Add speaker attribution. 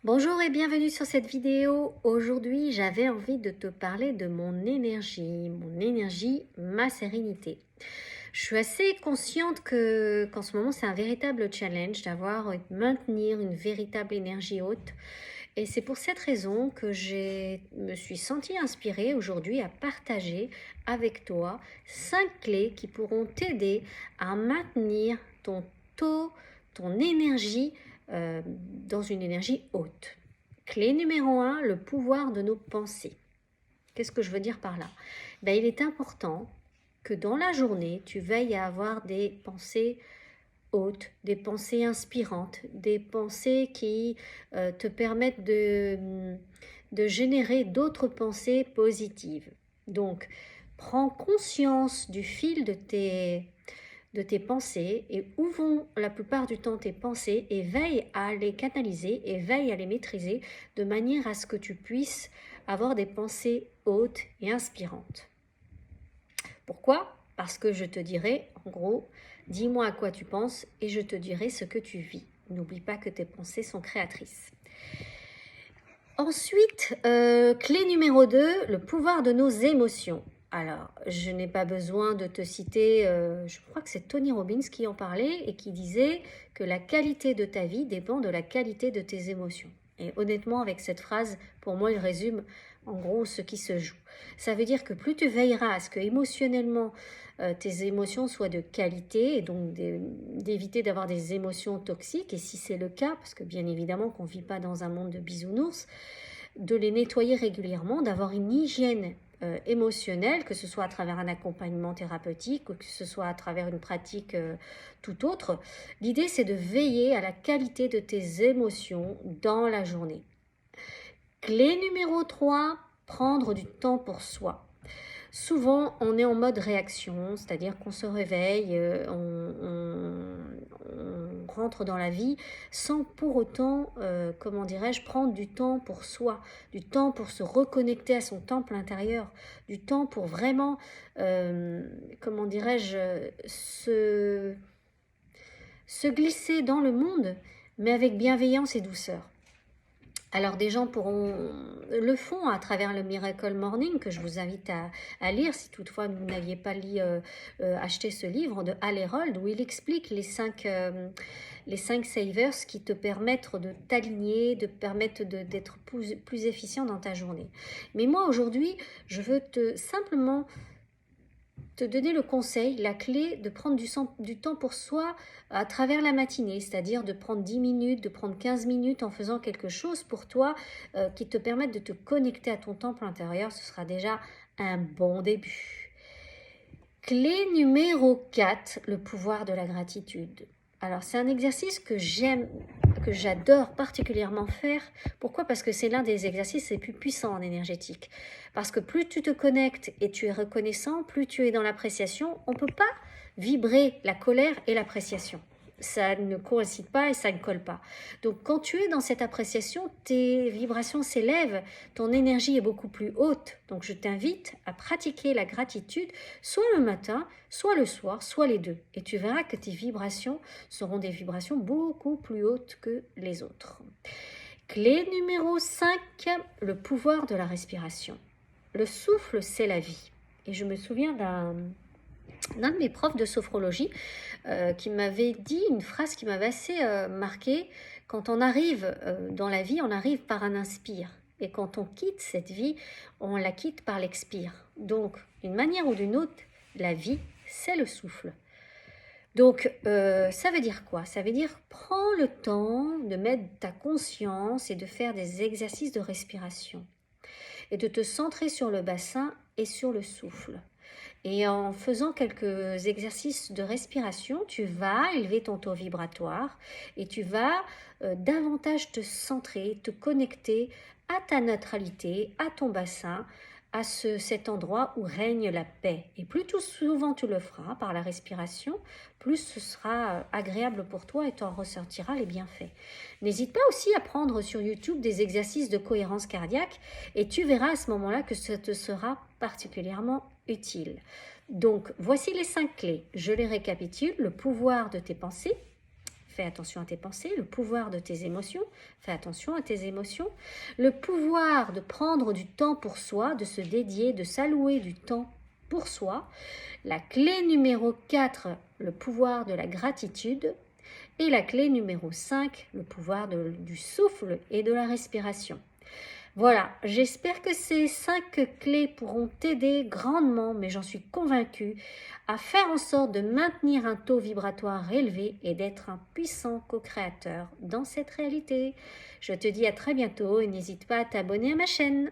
Speaker 1: Bonjour et bienvenue sur cette vidéo. Aujourd'hui, j'avais envie de te parler de mon énergie, ma sérénité. Je suis assez consciente qu'en ce moment, c'est un véritable challenge maintenir une véritable énergie haute. Et c'est pour cette raison que me suis sentie inspirée aujourd'hui à partager avec toi 5 clés qui pourront t'aider à maintenir ton taux, ton énergie dans une énergie haute. Clé numéro 1, le pouvoir de nos pensées. Qu'est-ce que je veux dire par là? Il est important que dans la journée, tu veilles à avoir des pensées hautes, des pensées inspirantes, des pensées qui te permettent de générer d'autres pensées positives. Donc, prends conscience du fil de tes pensées et où vont la plupart du temps tes pensées et veille à les canaliser et veille à les maîtriser de manière à ce que tu puisses avoir des pensées hautes et inspirantes. Pourquoi? Parce que je te dirai, en gros, dis-moi à quoi tu penses et je te dirai ce que tu vis. N'oublie pas que tes pensées sont créatrices. Ensuite, clé numéro 2, le pouvoir de nos émotions. Alors, je n'ai pas besoin de te citer, je crois que c'est Tony Robbins qui en parlait et qui disait que la qualité de ta vie dépend de la qualité de tes émotions. Et honnêtement, avec cette phrase, pour moi, il résume en gros ce qui se joue. Ça veut dire que plus tu veilleras à ce que émotionnellement, tes émotions soient de qualité et donc d'éviter d'avoir des émotions toxiques. Et si c'est le cas, parce que bien évidemment qu'on ne vit pas dans un monde de bisounours, de les nettoyer régulièrement, d'avoir une hygiène émotionnelle, que ce soit à travers un accompagnement thérapeutique ou que ce soit à travers une pratique tout autre. L'idée, c'est de veiller à la qualité de tes émotions dans la journée. Clé numéro 3, prendre du temps pour soi. Souvent, on est en mode réaction, c'est-à-dire qu'on se réveille, on rentre dans la vie sans pour autant, prendre du temps pour soi, du temps pour se reconnecter à son temple intérieur, du temps pour vraiment, se glisser dans le monde, mais avec bienveillance et douceur. Alors des gens le font à travers le Miracle Morning que je vous invite à lire si toutefois vous n'aviez pas acheté ce livre de Hal Herold où il explique les cinq savers qui te permettent de t'aligner, d'être plus efficient dans ta journée. Mais moi aujourd'hui, je veux simplement te donner le conseil, la clé de prendre du temps pour soi à travers la matinée, c'est-à-dire de prendre 10 minutes, de prendre 15 minutes en faisant quelque chose pour toi qui te permette de te connecter à ton temple intérieur. Ce sera déjà un bon début. Clé numéro 4, le pouvoir de la gratitude. Alors, c'est un exercice que j'adore particulièrement faire. Pourquoi? Parce que c'est l'un des exercices les plus puissants en énergétique. Parce que plus tu te connectes et tu es reconnaissant, plus tu es dans l'appréciation. On ne peut pas vibrer la colère et l'appréciation. Ça ne coïncide pas et ça ne colle pas. Donc, quand tu es dans cette appréciation, tes vibrations s'élèvent, ton énergie est beaucoup plus haute. Donc, je t'invite à pratiquer la gratitude, soit le matin, soit le soir, soit les deux. Et tu verras que tes vibrations seront des vibrations beaucoup plus hautes que les autres. Clé numéro 5, le pouvoir de la respiration. Le souffle, c'est la vie. Et je me souviens d'un de mes profs de sophrologie qui m'avait dit une phrase qui m'avait assez marquée. Quand on arrive dans la vie, on arrive par un inspire. Et quand on quitte cette vie, on la quitte par l'expire. Donc, d'une manière ou d'une autre, la vie, c'est le souffle. Donc, ça veut dire quoi? Ça veut dire prends le temps de mettre ta conscience et de faire des exercices de respiration. Et de te centrer sur le bassin et sur le souffle. Et en faisant quelques exercices de respiration, tu vas élever ton taux vibratoire et tu vas davantage te centrer, te connecter à ta neutralité, à ton bassin, à cet endroit où règne la paix. Et plus souvent tu le feras par la respiration, plus ce sera agréable pour toi et tu en ressortiras les bienfaits. N'hésite pas aussi à prendre sur YouTube des exercices de cohérence cardiaque et tu verras à ce moment-là que ça te sera particulièrement utile. Donc, voici les 5 clés. Je les récapitule. Le pouvoir de tes pensées. fais attention à tes pensées. Le pouvoir de tes émotions, fais attention à tes émotions. Le pouvoir de prendre du temps pour soi, de se dédier, de s'allouer du temps pour soi. La clé numéro 4, le pouvoir de la gratitude. Et la clé numéro 5, le pouvoir du souffle et de la respiration. Voilà, j'espère que ces 5 clés pourront t'aider grandement, mais j'en suis convaincue, à faire en sorte de maintenir un taux vibratoire élevé et d'être un puissant co-créateur dans cette réalité. Je te dis à très bientôt et n'hésite pas à t'abonner à ma chaîne.